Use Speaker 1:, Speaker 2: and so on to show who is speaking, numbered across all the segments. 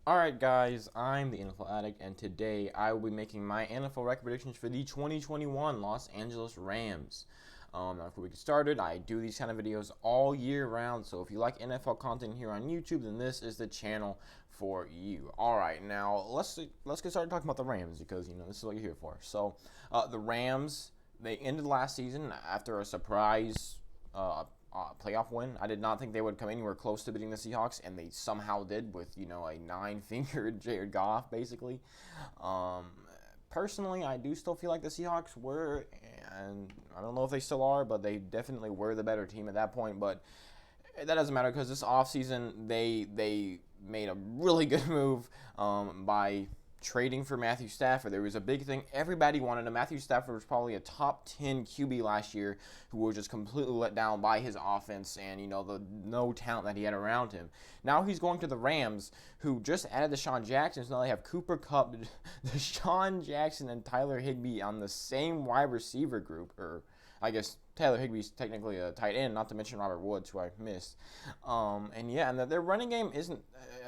Speaker 1: Alright guys, I'm the NFL Addict, and today I will be making my NFL record predictions for the 2021 Los Angeles Rams. Now before we get started, I do these kind of videos all year round, so if you like NFL content here on YouTube, then this is the channel for you. Alright, now let's get started talking about the Rams, because this is what you're here for. So, the Rams, they ended last season after a surprise playoff win. I did not think they would come anywhere close to beating the Seahawks, and they somehow did with, a nine-fingered Jared Goff, basically. Personally, I do still feel like the Seahawks were, and I don't know if they still are, but they definitely were the better team at that point. But that doesn't matter because this offseason, they made a really good move by trading for Matthew Stafford. There was a big thing. Everybody wanted him. Matthew Stafford was probably a top 10 QB last year who was just completely let down by his offense and, the no talent that he had around him. Now he's going to the Rams, who just added Deshaun Jackson. So now they have Cooper Kupp, Deshaun Jackson, and Tyler Higbee on the same wide receiver group, or I guess Tyler Higbee's technically a tight end, not to mention Robert Woods, who I missed. And their running game isn't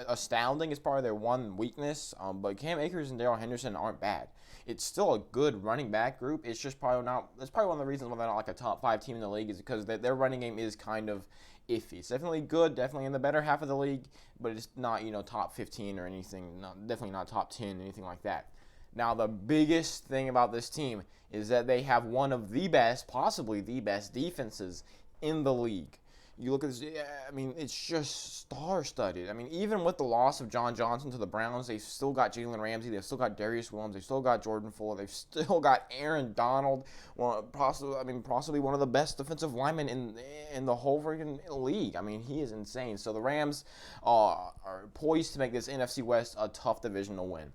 Speaker 1: astounding. It's probably their one weakness. But Cam Akers and Darrell Henderson aren't bad. It's still a good running back group. It's just probably not. That's probably one of the reasons why they're not like a top 5 team in the league, is because their running game is kind of iffy. It's definitely good, definitely in the better half of the league, but it's not top 15 or anything. Definitely not top 10, anything like that. Now, the biggest thing about this team is that they have one of the best, possibly the best defenses in the league. You look at this, it's just star-studded. Even with the loss of John Johnson to the Browns, they've still got Jalen Ramsey, they've still got Darius Williams, they've still got Jordan Fuller, they've still got Aaron Donald, possibly one of the best defensive linemen in the whole freaking league. He is insane. So the Rams are poised to make this NFC West a tough division to win.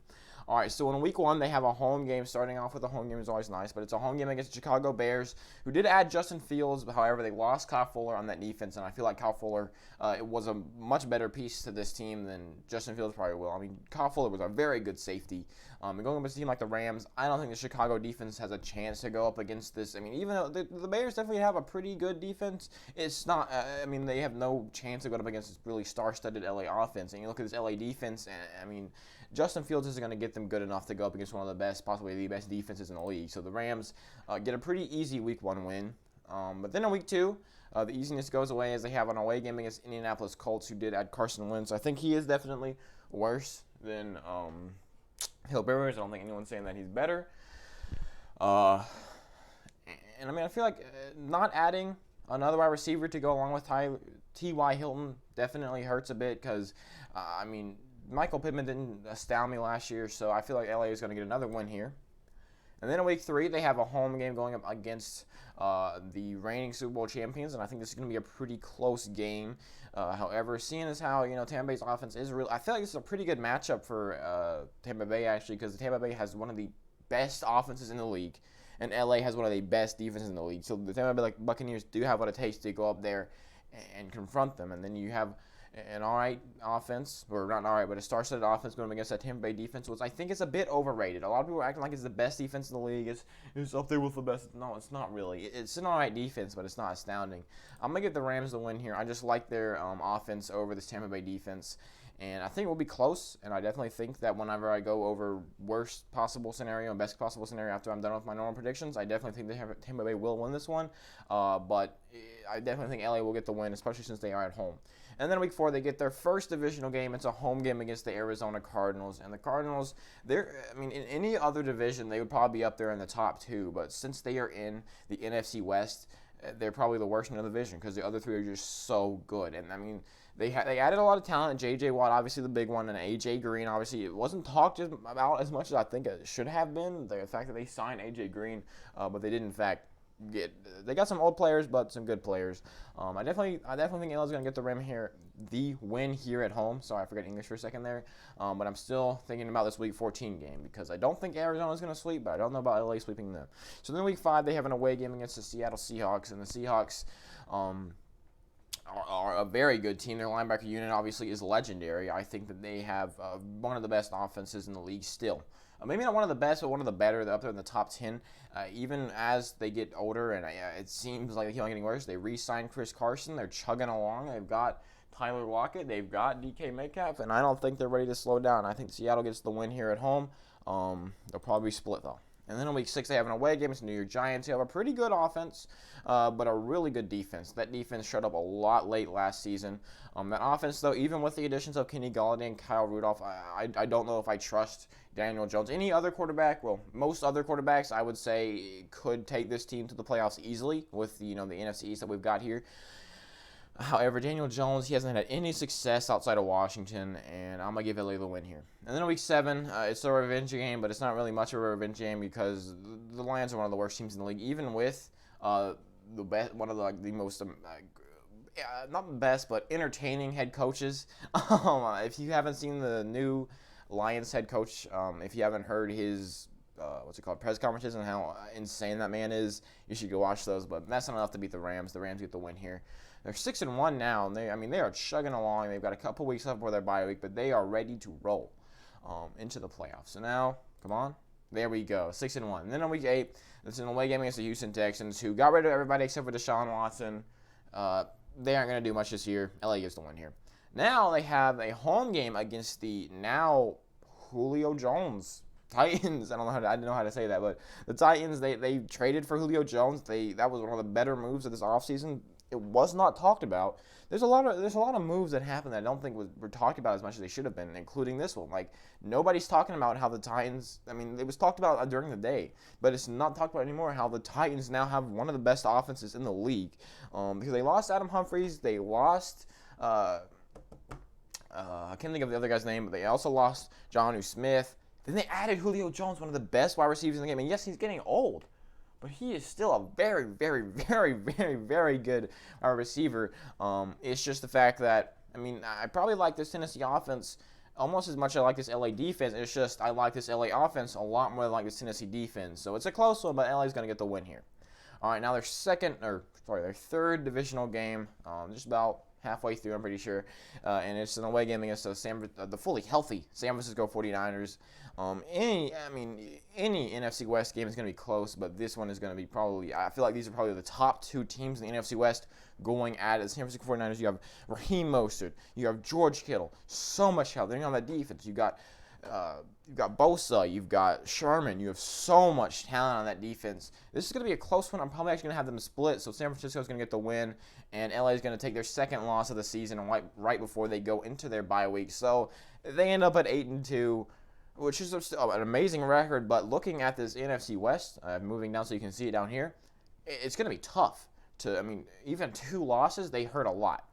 Speaker 1: All right, so in week 1, they have a home game. Starting off with a home game is always nice, but it's a home game against the Chicago Bears, who did add Justin Fields. However, they lost Kyle Fuller on that defense, and I feel like Kyle Fuller it was a much better piece to this team than Justin Fields probably will. Kyle Fuller was a very good safety. And going up against a team like the Rams, I don't think the Chicago defense has a chance to go up against this. Even though the Bears definitely have a pretty good defense, it's not, they have no chance to go up against this really star-studded LA offense. And you look at this LA defense, and Justin Fields isn't going to get them good enough to go up against one of the best, possibly the best defenses in the league. So the Rams get a pretty easy week 1 win. But then in week 2, the easiness goes away as they have an away game against Indianapolis Colts, who did add Carson Wentz. I think he is definitely worse than Philip Rivers. I don't think anyone's saying that he's better. I feel like not adding another wide receiver to go along with T.Y. Hilton definitely hurts a bit because, Michael Pittman didn't astound me last year, so I feel like LA is going to get another win here. And then in week 3, they have a home game going up against the reigning Super Bowl champions, and I think this is going to be a pretty close game. However, seeing as how Tampa Bay's offense is real, I feel like this is a pretty good matchup for Tampa Bay, actually, because Tampa Bay has one of the best offenses in the league, and LA has one of the best defenses in the league. So the Tampa Bay Buccaneers do have what it takes to go up there and confront them. And then you have an alright offense, or not alright, but a star-studded offense going against that Tampa Bay defense, which I think is a bit overrated. A lot of people are acting like it's the best defense in the league. It's up there with the best. No, it's not really. It's an alright defense, but it's not astounding. I'm going to give the Rams the win here. I just like their offense over this Tampa Bay defense, and I think it will be close, and I definitely think that whenever I go over worst possible scenario and best possible scenario after I'm done with my normal predictions, I definitely think Tampa Bay will win this one, but I definitely think LA will get the win, especially since they are at home. And then week 4, they get their first divisional game. It's a home game against the Arizona Cardinals. And the Cardinals, in any other division, they would probably be up there in the top 2. But since they are in the NFC West, they're probably the worst in the division because the other 3 are just so good. And, they added a lot of talent. J.J. Watt, obviously the big one, and A.J. Green, obviously. It wasn't talked about as much as I think it should have been, the fact that they signed A.J. Green, but they did, in fact, they got some old players, but some good players. I definitely think LA's going to get the win here at home. Sorry, I forgot English for a second there. But I'm still thinking about this Week 14 game because I don't think Arizona's going to sweep, but I don't know about LA sweeping them. So then Week 5, they have an away game against the Seattle Seahawks, and the Seahawks are a very good team. Their linebacker unit obviously is legendary. I think that they have one of the best offenses in the league still. Maybe not one of the best, but one of the better. They're up there in the top 10. Even as they get older, and it seems like they keep on getting worse, they re-signed Chris Carson. They're chugging along. They've got Tyler Lockett. They've got DK Metcalf, and I don't think they're ready to slow down. I think Seattle gets the win here at home. They'll probably split, though. And then in week 6, they have an away game. It's New York Giants. They have a pretty good offense, but a really good defense. That defense showed up a lot late last season. That offense, though, even with the additions of Kenny Golladay and Kyle Rudolph, I don't know if I trust Daniel Jones. Any other quarterback, well, most other quarterbacks, I would say, could take this team to the playoffs easily with the NFC East that we've got here. However, Daniel Jones, he hasn't had any success outside of Washington, and I'm going to give LA the win here. And then in week 7, it's a revenge game, but it's not really much of a revenge game because the Lions are one of the worst teams in the league, even with one of the most, not the best, but entertaining head coaches. If you haven't seen the new Lions head coach, if you haven't heard his press conferences and how insane that man is, you should go watch those. But that's not enough to beat the Rams. The Rams get the win here. They're 6-1 now, and they are chugging along. They've got a couple weeks left before their bye week, but they are ready to roll into the playoffs. So now, come on, there we go, 6-1. And then on week 8, it's an away game against the Houston Texans, who got rid of everybody except for Deshaun Watson. They aren't going to do much this year. LA gets the win here. Now they have a home game against the now Julio Jones Titans. I didn't know how to say that, but the Titans, they traded for Julio Jones. That was one of the better moves of this offseason. It was not talked about. There's a lot of moves that happened that I don't think were talked about as much as they should have been, including this one. Like, nobody's talking about how the Titans, it was talked about during the day, but it's not talked about anymore how the Titans now have one of the best offenses in the league. Because they lost Adam Humphries, they lost I can't think of the other guy's name, but they also lost Jonnu Smith. Then they added Julio Jones, one of the best wide receivers in the game. And yes, he's getting old, but he is still a very, very, very, very, very good receiver. It's just the fact that, I probably like this Tennessee offense almost as much as I like this LA defense. It's just I like this LA offense a lot more than I like this Tennessee defense. So it's a close one, but LA's going to get the win here. All right, now their third divisional game, just about halfway through, I'm pretty sure, and it's an away game against the fully healthy San Francisco 49ers. Any NFC West game is going to be close, but this one is going to be I feel like these are probably the top 2 teams in the NFC West going at it. The San Francisco 49ers, you have Raheem Mostert, you have George Kittle, so much help. They're on that defense. You've got Bosa, you've got Sherman, you have so much talent on that defense. This is going to be a close one. I'm probably actually going to have them split, so San Francisco is going to get the win, and LA is going to take their second loss of the season right before they go into their bye week. So they end up at 8-2, which is an amazing record, but looking at this NFC West, moving down so you can see it down here, it's going to be tough. Even 2 losses, they hurt a lot.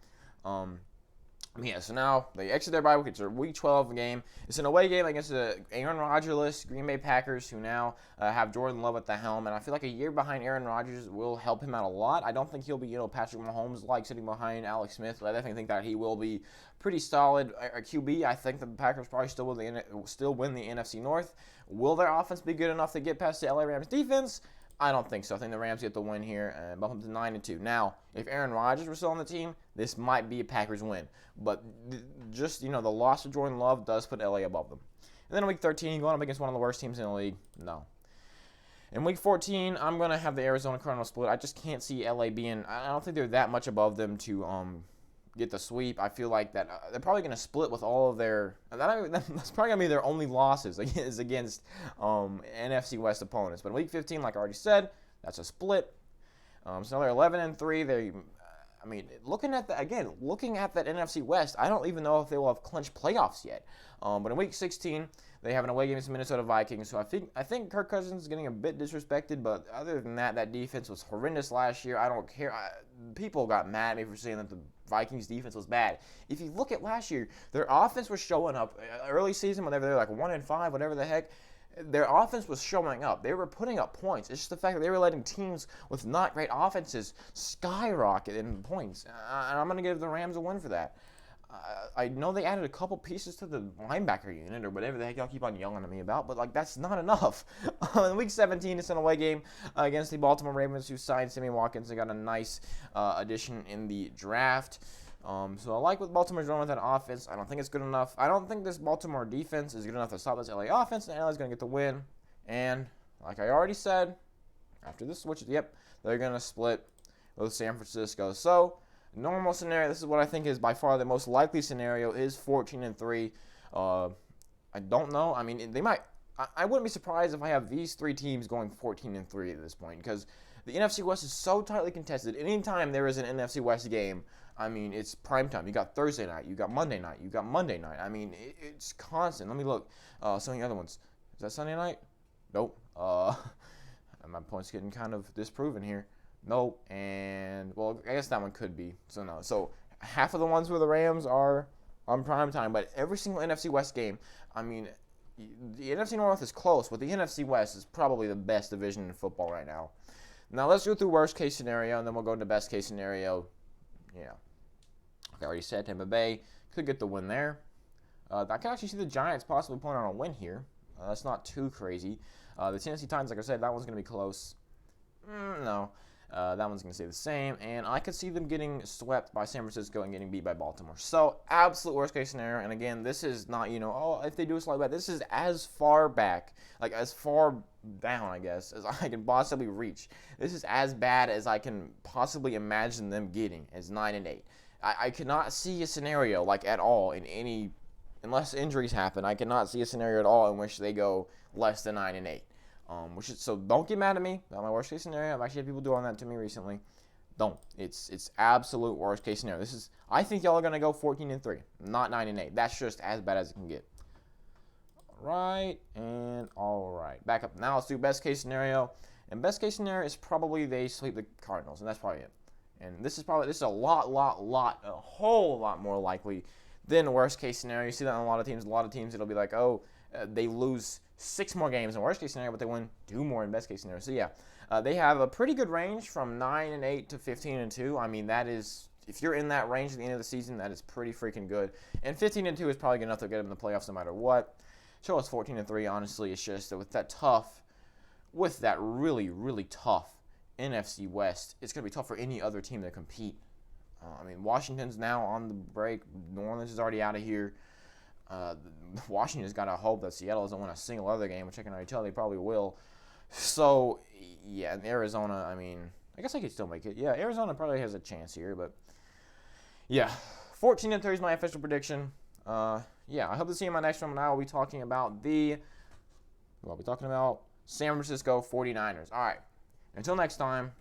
Speaker 1: So now they exit their bye week. It's a Week 12 game. It's an away game against the Aaron Rodgers-less Green Bay Packers, who now have Jordan Love at the helm. And I feel like a year behind Aaron Rodgers will help him out a lot. I don't think he'll be, Patrick Mahomes-like sitting behind Alex Smith, but I definitely think that he will be pretty solid. QB, I think that the Packers probably still win the NFC North. Will their offense be good enough to get past the LA Rams defense? I don't think so. I think the Rams get the win here and bump them to 9-2. Now, if Aaron Rodgers were still on the team, this might be a Packers win. But the loss of Jordan Love does put LA above them. And then in Week 13, going up against one of the worst teams in the league, no. In Week 14, I'm going to have the Arizona Cardinals split. I just can't see LA being, I don't think they're that much above them to get the sweep. I feel like that they're probably going to split with all of their, that's probably going to be their only losses is against NFC West opponents. But in Week 15, like I already said, that's a split. So now they're 11-3. Looking at that NFC West, I don't even know if they will have clinched playoffs yet. But in Week 16, they have an away game against the Minnesota Vikings. So I think Kirk Cousins is getting a bit disrespected, but other than that defense was horrendous last year. I don't care. People got mad at me for saying that the Vikings defense was bad. If you look at last year, their offense was showing up early season whenever they were like 1-5, whatever the heck. Their offense was showing up. They were putting up points. It's just the fact that they were letting teams with not great offenses skyrocket in points. And I'm going to give the Rams a win for that. I know they added a couple pieces to the linebacker unit or whatever the heck y'all keep on yelling at me about, but that's not enough. In Week 17, it's an away game against the Baltimore Ravens, who signed Sammy Watkins and got a nice addition in the draft. So I like what Baltimore's doing with that offense. I don't think it's good enough. I don't think this Baltimore defense is good enough to stop this LA offense, and LA's going to get the win. And like I already said, after this switch, they're going to split with San Francisco. So Normal scenario, this is what I think is by far the most likely scenario, is 14-3. I don't know. I mean, they might. I wouldn't be surprised if I have these three teams going 14-3 at this point, because the NFC West is so tightly contested. Anytime there is an NFC West game, I mean, it's prime time. You got Thursday night, you got Monday night, you got Monday night. I mean, it's constant. Let me look. Some of the other ones. Is that Sunday night? Nope. My point's getting kind of disproven here. Nope. And, well, I guess that one could be. So, no. So, half of the ones with the Rams are on prime time, but every single NFC West game, I mean, the NFC North is close, but the NFC West is probably the best division in football right now. Now, let's go through worst case scenario, and then we'll go into best case scenario. Yeah. Like I already said, Tampa Bay could get the win there. I can actually see the Giants possibly pulling on a win here. That's not too crazy. The Tennessee Titans, like I said, that one's going to be close. No. That one's going to stay the same. And I could see them getting swept by San Francisco and getting beat by Baltimore. So, absolute worst case scenario. And again, this is not, if they do a slight bet, this is as far back, like as far down, I guess, as I can possibly reach. This is as bad as I can possibly imagine them getting, as 9-8. I cannot see a scenario, like at all, in any, unless injuries happen, I cannot see a scenario at all in which they go less than 9-8. So don't get mad at me. That's my worst case scenario. I've actually had people doing that to me recently. Don't. It's absolute worst case scenario. I think y'all are gonna go 14-3, not 9-8. That's just as bad as it can get. All right. Back up. Now let's do best case scenario. And best case scenario is probably they sweep the Cardinals, and that's probably it. And this is a whole lot more likely than worst case scenario. You see that in a lot of teams. A lot of teams, it'll be like, they lose 6 more games in worst case scenario, but they win 2 more in best case scenario. So yeah, they have a pretty good range from 9-8 to 15-2. I mean, that is, if you're in that range at the end of the season, that is pretty freaking good. And 15-2 is probably good enough to get them in the playoffs no matter what. So it's 14-3. Honestly, it's just that with that really, really tough NFC West, it's going to be tough for any other team to compete. I mean, Washington's now on the break. New Orleans is already out of here. Washington's got to hope that Seattle doesn't win a single other game, which I can already tell they probably will. So, yeah, and Arizona, I mean, I guess I could still make it. Yeah, Arizona probably has a chance here, but yeah, 14-3 is my official prediction. Yeah, I hope to see you in my next one. Now we'll be talking about San Francisco 49ers. All right, until next time.